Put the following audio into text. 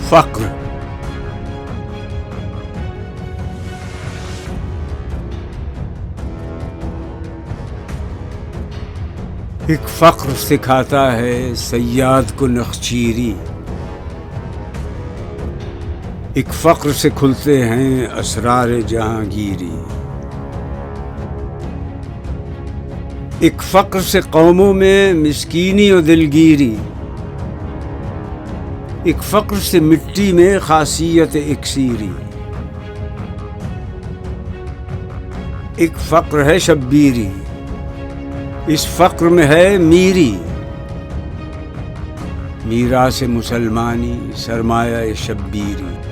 फ़क्र। एक फ़क्र सिखाता है सय्याद को नख़चीरी, एक फ़क्र से खुलते हैं असरार जहांगीरी, एक फ़क्र से कौमों में मिस्कीनी और दिलगीरी, एक फ़क्र से मिट्टी में खासियत इक्सीरी, एक फ़क्र है शब्बीरी, इस फ़क्र में है मीरी, मीरास मुसलमानी सरमाया शब्बीरी।